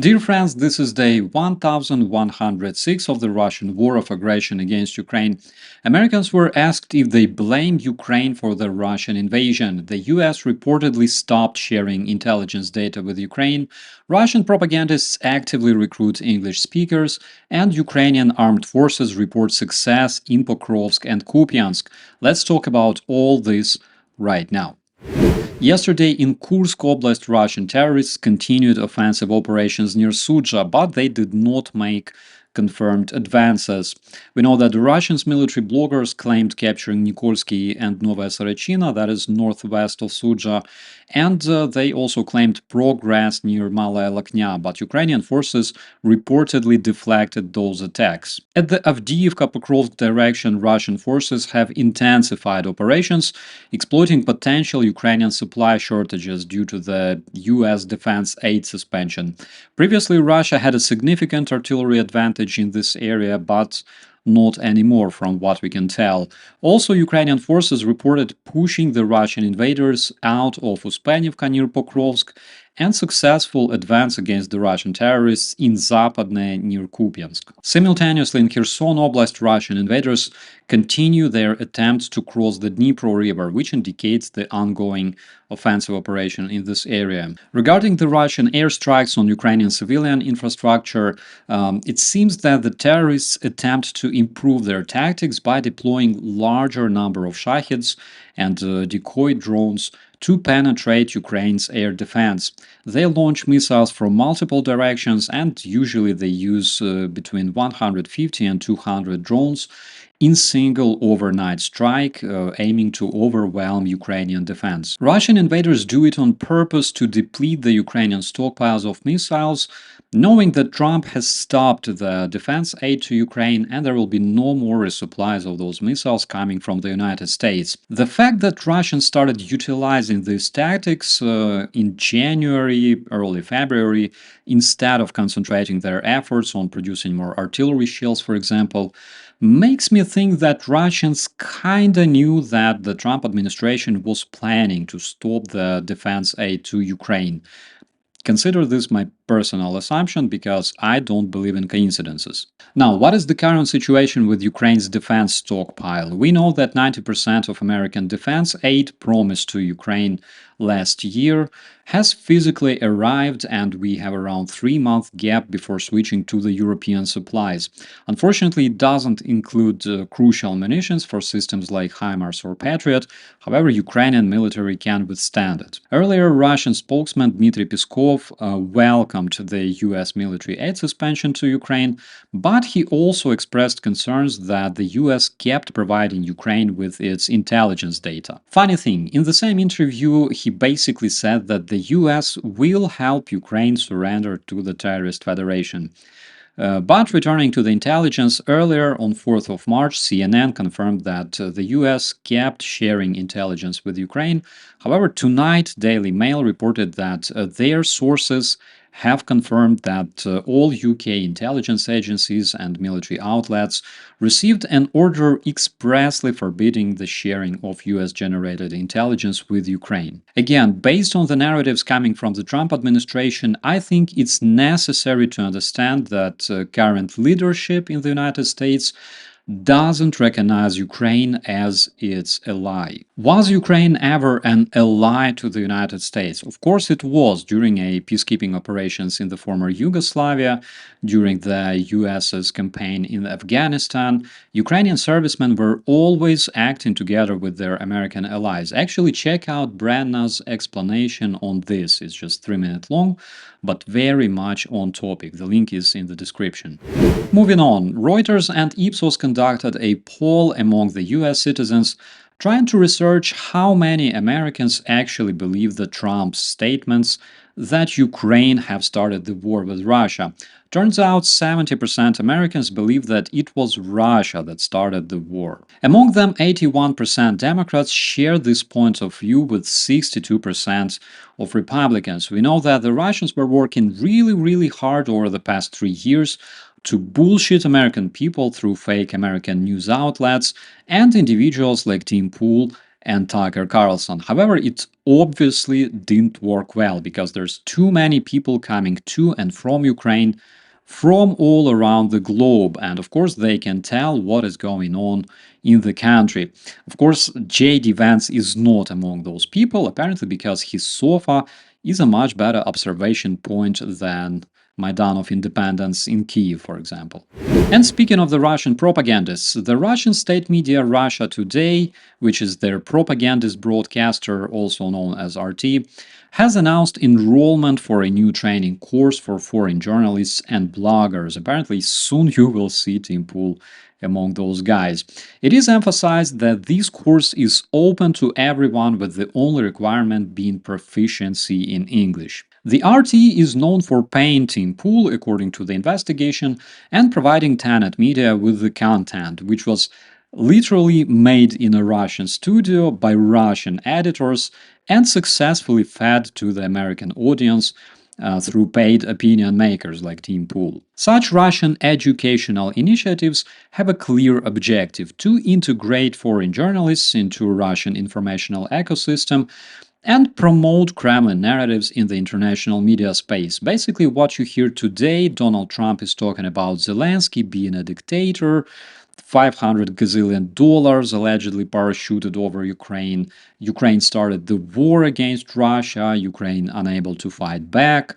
Dear friends, this is day 1106 of the Russian war of aggression against Ukraine. Americans were asked if they blame Ukraine for the Russian invasion. The US reportedly stopped sharing intelligence data with Ukraine. Russian propagandists actively recruit English speakers, and Ukrainian armed forces report success in Pokrovsk and Kupiansk. Let's talk about all this right now. Yesterday in Kursk Oblast, Russian terrorists continued offensive operations near Sudzha, but they did not make confirmed advances. We know that the Russians' military bloggers claimed capturing Nikolsky and Novaya Sorachina, that is northwest of Sudzha, and they also claimed progress near Malaya Laknya, but Ukrainian forces reportedly deflected those attacks. At the Avdiivka-Pokrovsk direction, Russian forces have intensified operations, exploiting potential Ukrainian supply shortages due to the US defense aid suspension. Previously, Russia had a significant artillery advantage in this area, but not anymore from what we can tell. Also, Ukrainian forces reported pushing the Russian invaders out of Uspenivka near Pokrovsk and successful advance against the Russian terrorists in Zapadne near Kupiansk. Simultaneously, in Kherson Oblast, Russian invaders continue their attempts to cross the Dnipro River, which indicates the ongoing offensive operation in this area. Regarding the Russian airstrikes on Ukrainian civilian infrastructure, it seems that the terrorists attempt to improve their tactics by deploying larger number of Shahids and decoy drones to penetrate Ukraine's air defense. They launch missiles from multiple directions, and usually they use between 150 and 200 drones in single overnight strike, aiming to overwhelm Ukrainian defense. Russian invaders do it on purpose to deplete the Ukrainian stockpiles of missiles, knowing that Trump has stopped the defense aid to Ukraine and there will be no more resupplies of those missiles coming from the United States. The fact that Russians started utilizing these tactics in January, early February, instead of concentrating their efforts on producing more artillery shells, for example, makes me think that Russians kinda knew that the Trump administration was planning to stop the defense aid to Ukraine. Consider this my personal assumption because I don't believe in coincidences. Now, what is the current situation with Ukraine's defense stockpile? We know that 90% of American defense aid promised to Ukraine last year has physically arrived, and we have around 3-month gap before switching to the European supplies. Unfortunately, it doesn't include crucial munitions for systems like HIMARS or Patriot. However, Ukrainian military can withstand it. Earlier, Russian spokesman Dmitry Peskov welcomed the US military aid suspension to Ukraine, but he also expressed concerns that the US kept providing Ukraine with its intelligence data. Funny thing, in the same interview, he basically said that the US will help Ukraine surrender to the terrorist federation. But returning to the intelligence, earlier on 4th of March, CNN confirmed that the US kept sharing intelligence with Ukraine. However, tonight, Daily Mail reported that their sources have confirmed that all UK intelligence agencies and military outlets received an order expressly forbidding the sharing of US-generated intelligence with Ukraine. Again, based on the narratives coming from the Trump administration, I think it's necessary to understand that current leadership in the United States doesn't recognize Ukraine as its ally. Was Ukraine ever an ally to the United States? Of course it was during a peacekeeping operations in the former Yugoslavia, during the US's campaign in Afghanistan. Ukrainian servicemen were always acting together with their American allies. Actually, check out Brenna's explanation on this. It's just 3 minutes long, but very much on topic. The link is in the description. Moving on, Reuters and Ipsos conducted a poll among the US citizens trying to research how many Americans actually believe the Trump's statements that Ukraine have started the war with Russia. Turns out 70% Americans believe that it was Russia that started the war. Among them, 81% Democrats share this point of view with 62% of Republicans. We know that the Russians were working really hard over the past 3 years to bullshit American people through fake American news outlets and individuals like Tim Pool and Tucker Carlson. However, it obviously didn't work well because there's too many people coming to and from Ukraine from all around the globe, and of course they can tell what is going on in the country. Of course, J.D. Vance is not among those people, apparently because his sofa is a much better observation point than Maidan of Independence in Kiev, for example. And speaking of the Russian propagandists, the Russian state media Russia Today, which is their propagandist broadcaster, also known as RT, has announced enrollment for a new training course for foreign journalists and bloggers. Apparently, soon you will see Tim Pool among those guys. It is emphasized that this course is open to everyone, with the only requirement being proficiency in English. The RT is known for paying Tim Pool, according to the investigation, and providing Tenet Media with the content, which was literally made in a Russian studio by Russian editors and successfully fed to the American audience through paid opinion makers like Tim Pool. Such Russian educational initiatives have a clear objective: to integrate foreign journalists into Russian informational ecosystem and promote Kremlin narratives in the international media space. Basically, what you hear today, Donald Trump is talking about Zelensky being a dictator, $500 gazillion allegedly parachuted over Ukraine. Ukraine started the war against Russia, Ukraine unable to fight back,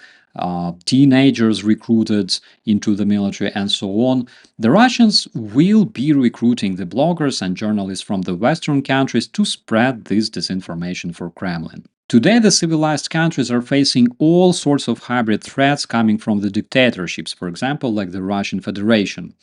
teenagers recruited into the military, and so on. The Russians will be recruiting the bloggers and journalists from the Western countries to spread this disinformation for Kremlin. Today, the civilized countries are facing all sorts of hybrid threats coming from the dictatorships, for example, like the Russian Federation.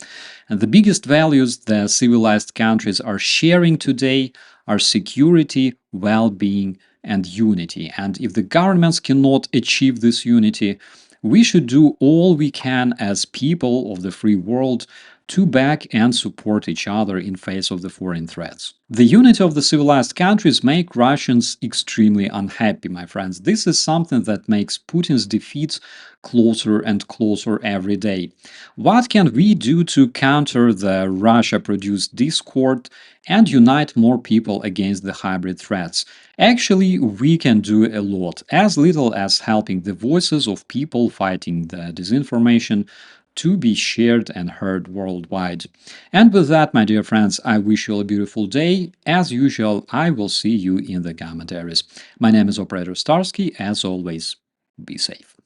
And the biggest values the civilized countries are sharing today are security, well-being, and unity. And if the governments cannot achieve this unity, we should do all we can as people of the free world to back and support each other in face of the foreign threats. The unity of the civilized countries make Russians extremely unhappy, my friends. This is something that makes Putin's defeat closer and closer every day. What can we do to counter the Russia-produced discord and unite more people against the hybrid threats? Actually, we can do a lot, as little as helping the voices of people fighting the disinformation to be shared and heard worldwide. And with that, my dear friends, I wish you all a beautiful day. As usual, I will see you in the commentaries. My name is Operator Starsky. As always, be safe.